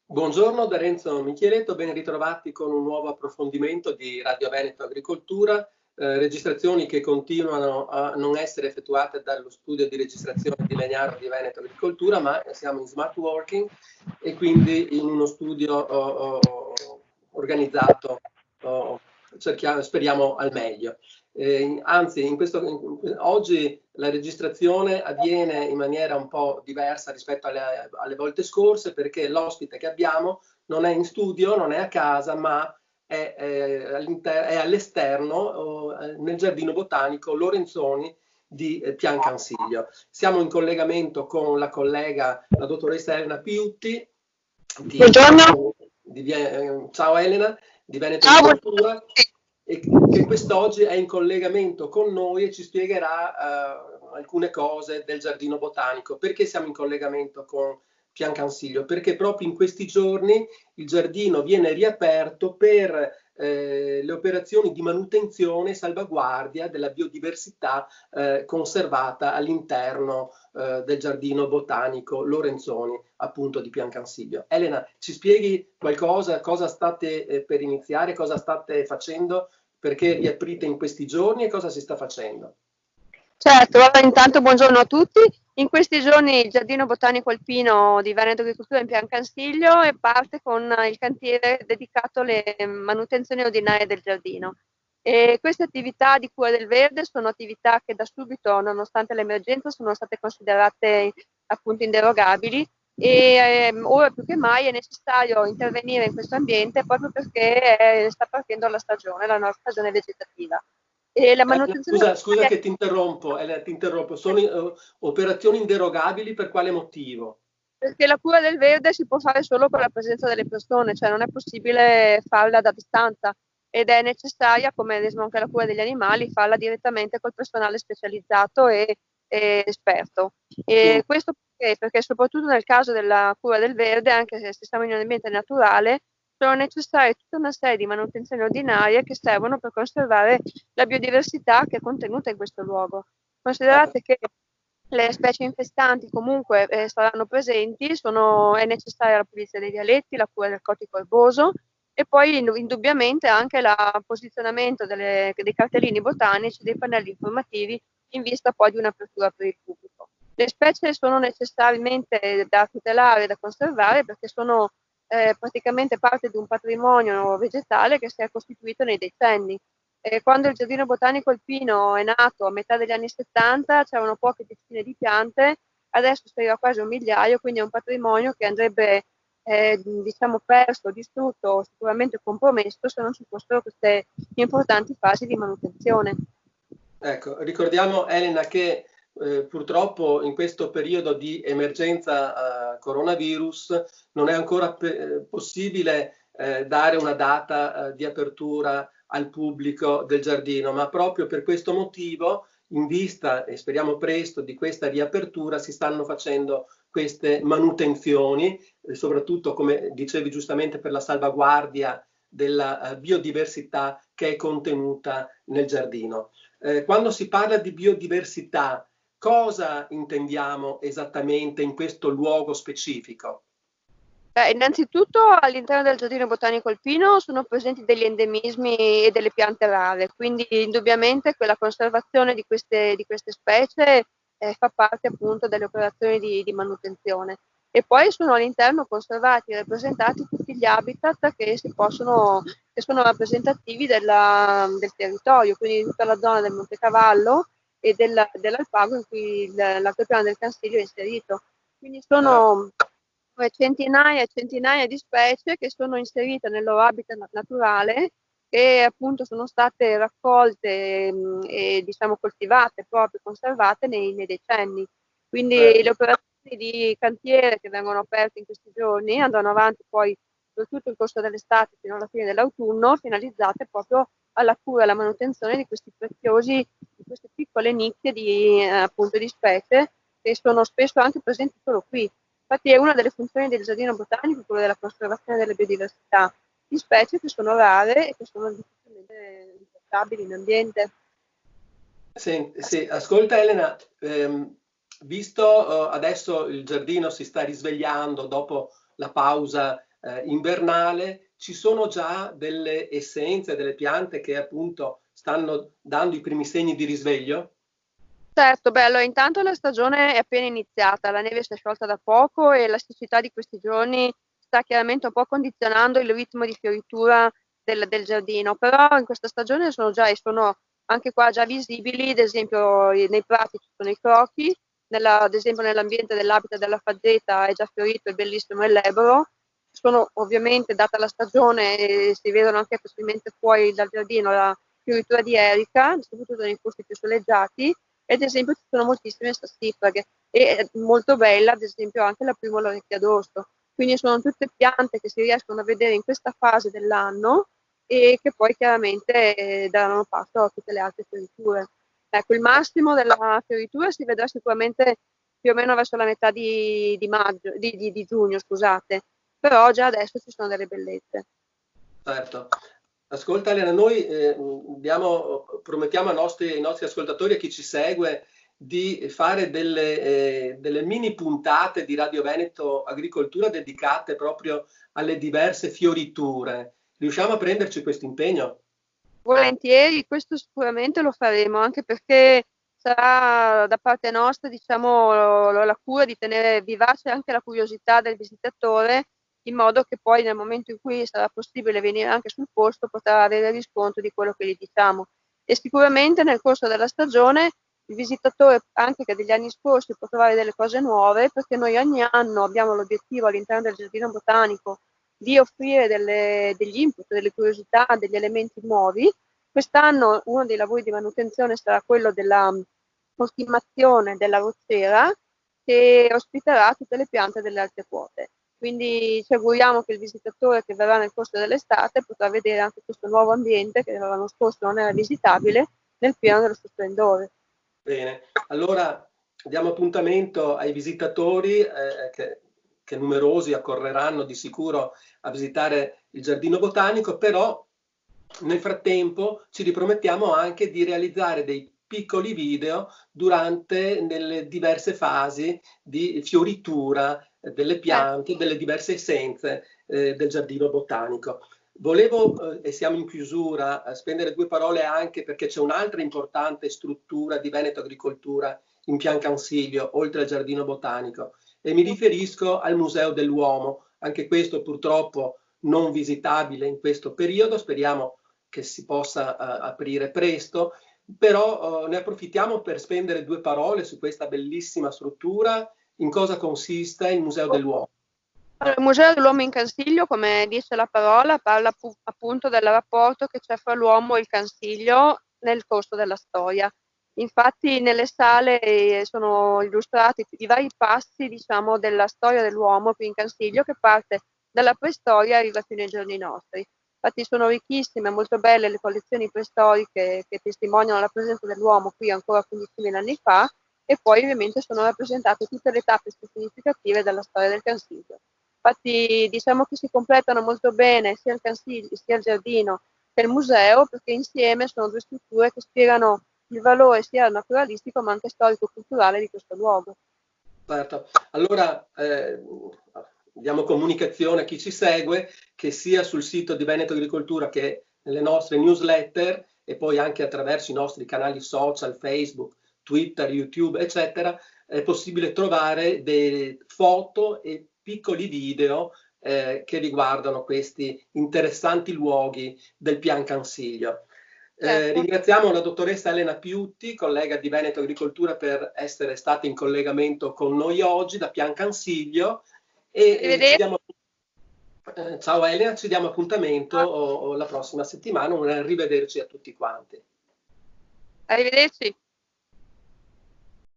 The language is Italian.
Buongiorno da Renzo Micheletto, ben ritrovati con un nuovo approfondimento di Radio Veneto Agricoltura, registrazioni che continuano a non essere effettuate dallo studio di registrazione di Legnaro di Veneto Agricoltura, ma siamo in smart working e quindi in uno studio organizzato, speriamo al meglio. Anzi, oggi la registrazione avviene in maniera un po' diversa rispetto alle volte scorse, perché l'ospite che abbiamo non è in studio, non è a casa, ma è all'esterno, nel giardino botanico Lorenzoni di Piancansiglio. Siamo in collegamento con la collega, la dottoressa Elena Piutti. Buongiorno. Ciao Elena, di Veneto Agricoltura, e che quest'oggi è in collegamento con noi e ci spiegherà alcune cose del giardino botanico. Perché siamo in collegamento con Piancansiglio? Perché proprio in questi giorni il giardino viene riaperto per le operazioni di manutenzione e salvaguardia della biodiversità conservata all'interno del giardino botanico Lorenzoni, appunto di Piancansiglio. Elena, ci spieghi qualcosa, cosa state per iniziare, cosa state facendo, perché riaprite in questi giorni e cosa si sta facendo? Certo, allora intanto buongiorno a tutti. In questi giorni il Giardino Botanico Alpino di Veneto Agricoltura in Piancansiglio è parte con il cantiere dedicato alle manutenzioni ordinarie del giardino. E queste attività di cura del verde sono attività che da subito, nonostante l'emergenza, sono state considerate appunto inderogabili e ora più che mai è necessario intervenire in questo ambiente proprio perché sta partendo la stagione, la nuova stagione vegetativa. E la manutenzione Scusa che ti interrompo, sono operazioni inderogabili per quale motivo? Perché la cura del verde si può fare solo con la presenza delle persone, cioè non è possibile farla da distanza ed è necessaria, come ad esempio anche la cura degli animali, farla direttamente col personale specializzato e esperto. E questo perché soprattutto nel caso della cura del verde, anche se siamo in un ambiente naturale, sono necessarie tutta una serie di manutenzioni ordinarie che servono per conservare la biodiversità che è contenuta in questo luogo. Considerate che le specie infestanti comunque saranno presenti, è necessaria la pulizia dei vialetti, la cura del cortico erboso e poi indubbiamente anche il posizionamento dei cartellini botanici, dei pannelli informativi in vista poi di un'apertura per il pubblico. Le specie sono necessariamente da tutelare e da conservare perché sono praticamente parte di un patrimonio vegetale che si è costituito nei decenni. Quando il Giardino Botanico Alpino è nato a metà degli anni 70 c'erano poche decine di piante, adesso si arriva quasi a 1 migliaio, quindi è un patrimonio che andrebbe diciamo perso, distrutto, sicuramente compromesso se non ci fossero queste importanti fasi di manutenzione. Ecco, ricordiamo Elena che purtroppo in questo periodo di emergenza coronavirus non è ancora possibile dare una data di apertura al pubblico del giardino, ma proprio per questo motivo, in vista, e speriamo presto, di questa riapertura, si stanno facendo queste manutenzioni, soprattutto, come dicevi giustamente, per la salvaguardia della biodiversità che è contenuta nel giardino. Quando si parla di biodiversità, cosa intendiamo esattamente in questo luogo specifico? Innanzitutto all'interno del Giardino Botanico Alpino sono presenti degli endemismi e delle piante rare, quindi indubbiamente quella conservazione di queste specie fa parte appunto delle operazioni di manutenzione. E poi sono all'interno conservati e rappresentati tutti gli habitat che sono rappresentativi del territorio, quindi tutta la zona del Montecavallo e dell'Alpago in cui l'altopiano del Cansiglio è inserito. Quindi sono centinaia e centinaia di specie che sono inserite nel loro habitat naturale e appunto sono state raccolte e diciamo coltivate, proprio conservate nei decenni. Quindi le operazioni di cantiere che vengono aperte in questi giorni andranno avanti poi per tutto il corso dell'estate fino alla fine dell'autunno, finalizzate proprio alla cura e alla manutenzione di questi preziosi, di queste piccole nicchie appunto di specie che sono spesso anche presenti solo qui. Infatti è una delle funzioni del giardino botanico, quella della conservazione della biodiversità di specie che sono rare e che sono difficilmente riportabili in ambiente. Sì, ascolta Elena, visto adesso il giardino si sta risvegliando dopo la pausa invernale, ci sono già delle essenze, delle piante che appunto stanno dando i primi segni di risveglio? Certo, bello, intanto la stagione è appena iniziata, la neve si è sciolta da poco e la siccità di questi giorni sta chiaramente un po' condizionando il ritmo di fioritura del giardino, però in questa stagione sono anche qua già visibili, ad esempio nei prati ci sono i crochi, ad esempio nell'ambiente dell'Abita della Faggeta è già fiorito il bellissimo elleboro, sono ovviamente, data la stagione, si vedono anche facilmente fuori dal giardino la fioritura di erica, soprattutto nei posti più soleggiati, e ad esempio ci sono moltissime sassifraghe e è molto bella ad esempio anche la Primula orecchia d'orso, quindi sono tutte piante che si riescono a vedere in questa fase dell'anno e che poi chiaramente daranno passo a tutte le altre fioriture. Ecco, il massimo della fioritura si vedrà sicuramente più o meno verso la metà di giugno, scusate, però già adesso ci sono delle bellezze. Certo. Ascolta Elena, noi promettiamo ai nostri ascoltatori e a chi ci segue di fare delle mini puntate di Radio Veneto Agricoltura dedicate proprio alle diverse fioriture. Riusciamo a prenderci questo impegno? Volentieri, questo sicuramente lo faremo, anche perché sarà da parte nostra, diciamo, la cura di tenere vivace anche la curiosità del visitatore, in modo che poi nel momento in cui sarà possibile venire anche sul posto potrà avere riscontro di quello che gli diciamo. E sicuramente nel corso della stagione il visitatore, anche che degli anni scorsi, può trovare delle cose nuove, perché noi ogni anno abbiamo l'obiettivo all'interno del giardino botanico di offrire degli input, delle curiosità, degli elementi nuovi. Quest'anno uno dei lavori di manutenzione sarà quello della ultimazione della rocciera, che ospiterà tutte le piante delle alte quote. Quindi ci auguriamo che il visitatore che verrà nel corso dell'estate potrà vedere anche questo nuovo ambiente che l'anno scorso non era visitabile nel pieno dello suo splendore. Bene, allora diamo appuntamento ai visitatori che numerosi accorreranno di sicuro a visitare il giardino botanico, però nel frattempo ci ripromettiamo anche di realizzare dei piccoli video nelle diverse fasi di fioritura delle piante, delle diverse essenze del giardino botanico. Volevo, e siamo in chiusura, spendere due parole anche perché c'è un'altra importante struttura di Veneto Agricoltura in Piancansilio, oltre al giardino botanico, e mi riferisco al Museo dell'Uomo, anche questo purtroppo non visitabile in questo periodo, speriamo che si possa aprire presto, però ne approfittiamo per spendere due parole su questa bellissima struttura, in cosa consiste il Museo dell'Uomo. Allora, il Museo dell'Uomo in Cansiglio, come dice la parola, parla appunto del rapporto che c'è fra l'uomo e il Cansiglio nel corso della storia. Infatti nelle sale sono illustrati i vari passi, diciamo, della storia dell'uomo qui in Cansiglio, che parte dalla preistoria e arriva fino ai giorni nostri. Infatti sono ricchissime, molto belle le collezioni preistoriche che testimoniano la presenza dell'uomo qui ancora 15.000 anni fa, e poi ovviamente sono rappresentate tutte le tappe più significative della storia del Cansiglio. Infatti diciamo che si completano molto bene sia il Cansiglio, sia il giardino che il museo, perché insieme sono due strutture che spiegano il valore sia naturalistico ma anche storico-culturale di questo luogo. Certo, allora diamo comunicazione a chi ci segue che sia sul sito di Veneto Agricoltura che nelle nostre newsletter e poi anche attraverso i nostri canali social, Facebook, Twitter, YouTube, eccetera, è possibile trovare delle foto e piccoli video che riguardano questi interessanti luoghi del Piancansiglio. Certo. Ringraziamo la dottoressa Elena Piutti, collega di Veneto Agricoltura, per essere stata in collegamento con noi oggi da Piancansiglio e ci diamo, ciao Elena, ci diamo appuntamento la prossima settimana, un arrivederci a tutti quanti. Arrivederci.